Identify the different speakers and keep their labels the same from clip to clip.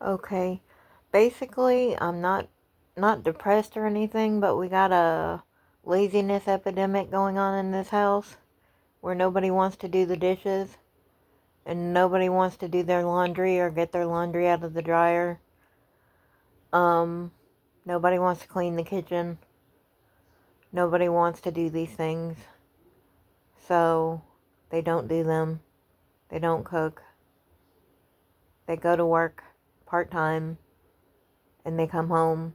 Speaker 1: Okay. Basically, I'm not depressed or anything, but we got a laziness epidemic going on in this house where nobody wants to do the dishes and nobody wants to do their laundry or get their laundry out of the dryer. Um, Nobody wants to clean the kitchen. Nobody wants to do these things. So, they don't do them. They don't cook. They go to work part-time and they come home,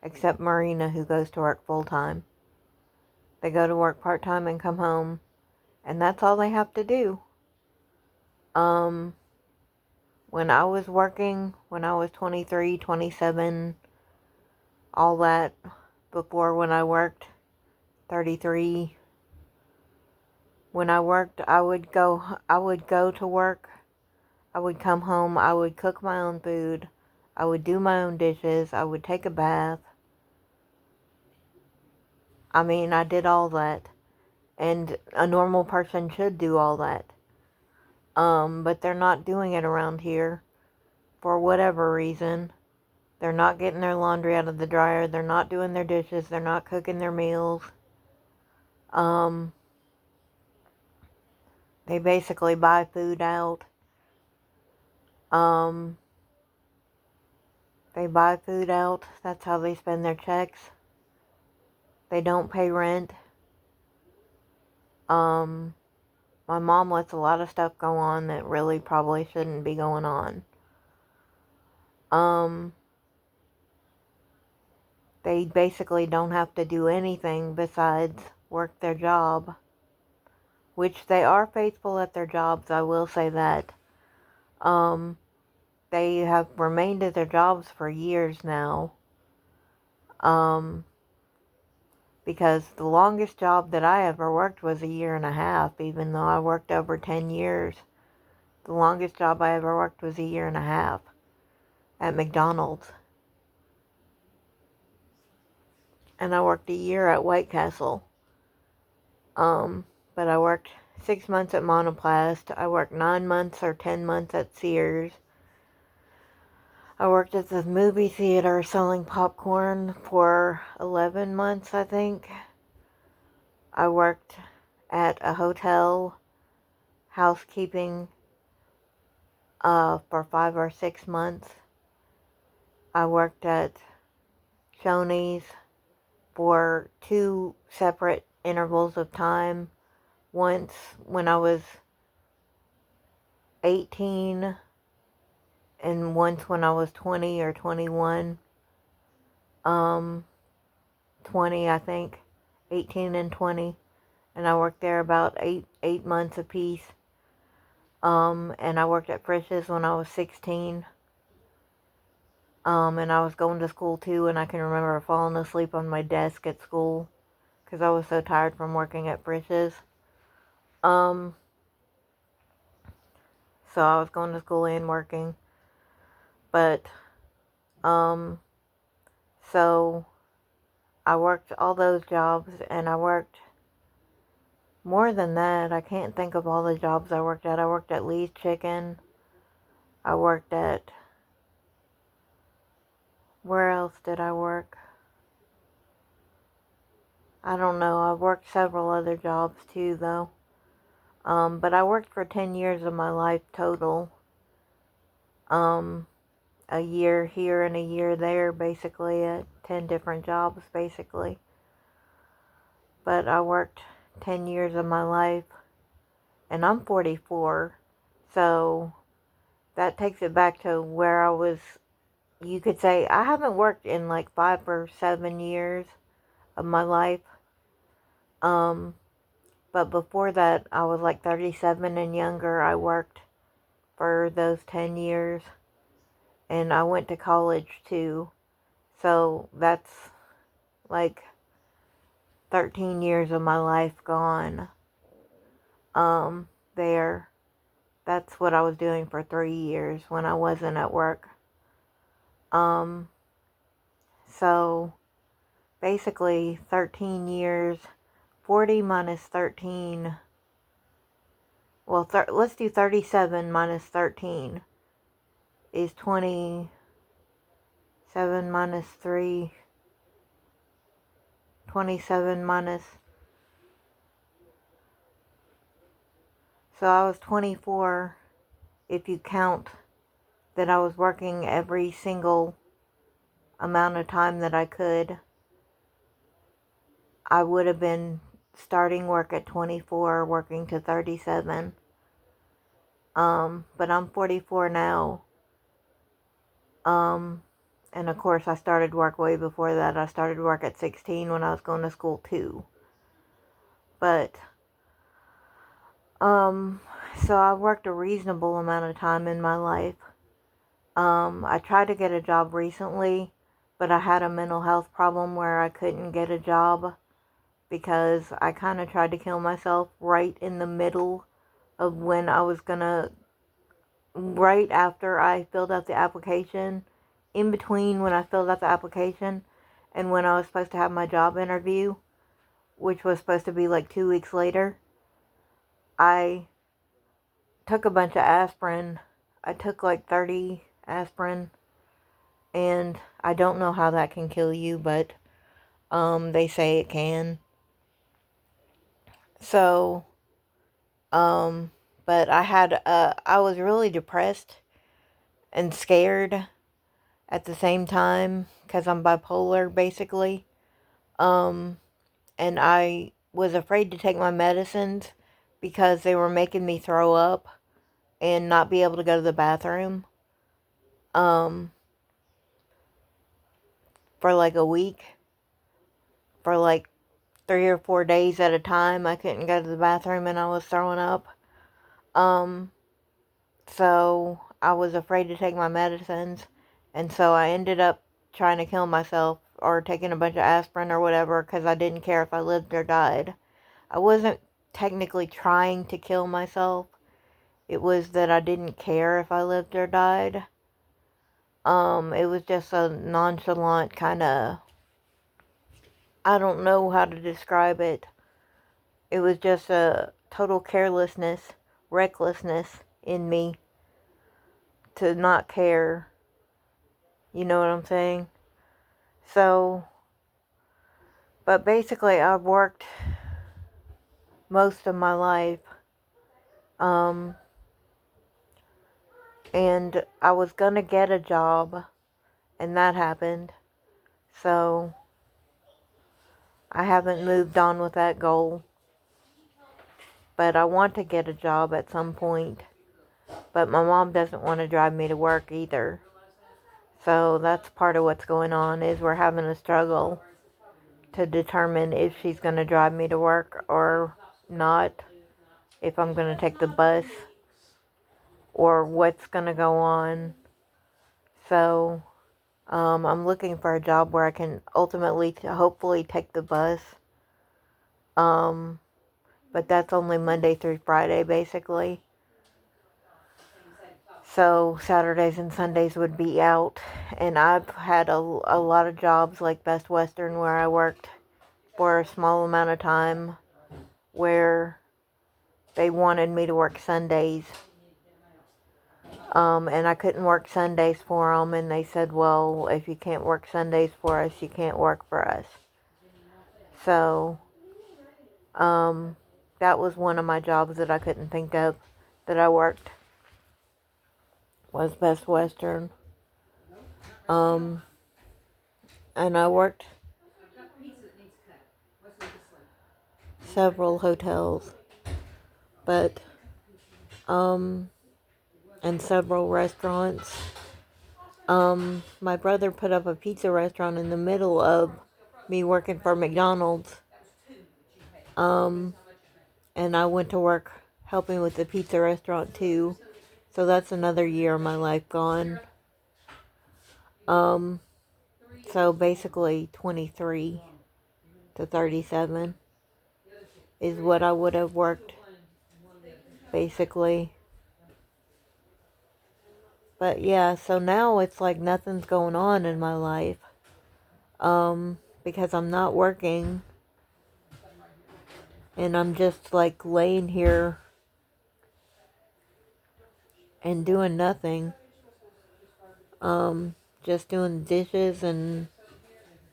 Speaker 1: except Marina, who goes to work full-time. They go to work part-time and come home, and that's all they have to do. Um, when I was working, when I was 23, 27, all that, before when I worked 33, when I worked, I would go to work, I would come home, I would cook my own food, I would do my own dishes, I would take a bath. I mean, I did all that. And a normal person should do all that. But they're not doing it around here for whatever reason. They're not getting their laundry out of the dryer. They're not doing their dishes. They're not cooking their meals. Um, they basically buy food out. Um, they buy food out. That's how they spend their checks. They don't pay rent. Um, my mom lets a lot of stuff go on that really probably shouldn't be going on. Um, they basically don't have to do anything besides work their job, which they are faithful at their jobs, I will say that. Um, they have remained at their jobs for years now. Um, because the longest job that I ever worked was a year and a half, even though I worked over 10 years. The longest job I ever worked was a year and a half at McDonald's. And I worked a year at White Castle. But I worked 6 months at Monoplast. I worked 9 months or 10 months at Sears. I worked at the movie theater selling popcorn for 11 months, I think. I worked at a hotel housekeeping for 5 or 6 months. I worked at Shoney's for 2 separate intervals of time. Once when I was 18 and once when I was 20 or 21. 20, I think. 18 and 20. And I worked there about eight months apiece. And I worked at Frisch's when I was 16. And I was going to school too, and I can remember falling asleep on my desk at school because I was so tired from working at Frisch's. Um, so I was going to school and working. But, so I worked all those jobs, and I worked more than that. I can't think of all the jobs I worked at. I worked at Lee's Chicken. I worked at, where else did I work? I don't know. I worked several other jobs too, though. But I worked for 10 years of my life total. Um, a year here and a year there, basically, at 10 different jobs, basically. But I worked 10 years of my life, and I'm 44, so that takes it back to where I was. You could say I haven't worked in like 5 or 7 years of my life. But before that, I was like 37 and younger. I worked for those 10 years. And I went to college too. So that's like 13 years of my life gone. There. That's what I was doing for 3 years when I wasn't at work. Um, so basically 13 years, 40 minus 13. Well, let's do 37 minus 13. is 27 minus 3. 27 minus. So I was 24 if you count that I was working every single amount of time that I could. I would have been starting work at 24, working to 37. But I'm 44 now. And of course I started work way before that. I started work at 16 when I was going to school too. But, so I worked a reasonable amount of time in my life. I tried to get a job recently, but I had a mental health problem where I couldn't get a job because I kind of tried to kill myself right in the middle of when I was gonna, right after I filled out the application, in between when I filled out the application and when I was supposed to have my job interview, which was supposed to be like 2 weeks later. I took a bunch of aspirin. I took like 30 aspirin, and I don't know how that can kill you, but they say it can. So, but I was really depressed and scared at the same time because I'm bipolar basically. And I was afraid to take my medicines because they were making me throw up and not be able to go to the bathroom. For like a week, for like 3 or 4 days at a time, I couldn't go to the bathroom and I was throwing up. So I was afraid to take my medicines, and so I ended up trying to kill myself or taking a bunch of aspirin or whatever because I didn't care if I lived or died. I wasn't technically trying to kill myself. It was that I didn't care if I lived or died. It was just a nonchalant kind of, I don't know how to describe it. It was just a total carelessness, recklessness in me to not care. You know what I'm saying? So, but basically I've worked most of my life. And I was gonna get a job, and that happened. So, I haven't moved on with that goal. But I want to get a job at some point. But my mom doesn't want to drive me to work either. So that's part of what's going on, is we're having a struggle to determine if she's going to drive me to work or not, if I'm going to take the bus, or what's going to go on. So, I'm looking for a job where I can ultimately, hopefully, take the bus. But that's only Monday through Friday, basically. So Saturdays and Sundays would be out. And I've had a lot of jobs like Best Western where I worked for a small amount of time where they wanted me to work Sundays. And I couldn't work Sundays for them. And they said, well, if you can't work Sundays for us, you can't work for us. So, that was one of my jobs that I couldn't think of that I worked, was Best Western. And I worked several hotels, but, and several restaurants. My brother put up a pizza restaurant in the middle of me working for McDonald's. And I went to work helping with the pizza restaurant too. So that's another year of my life gone. So basically 23 to 37 is what I would have worked, basically. But yeah, so now it's like nothing's going on in my life. Because I'm not working. And I'm just like laying here and doing nothing. Just doing dishes and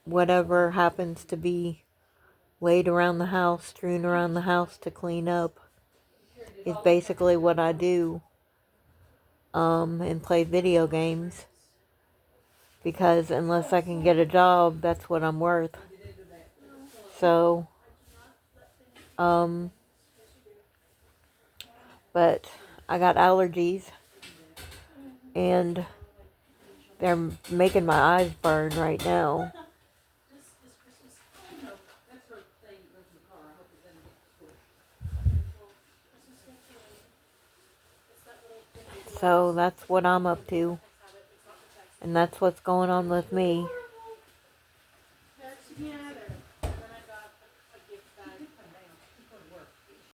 Speaker 1: whatever happens to be laid around the house, strewn around the house to clean up is basically what I do. And play video games. Because unless I can get a job, that's what I'm worth. So, but I got allergies and they're making my eyes burn right now. So that's what I'm up to. And that's what's going on with me.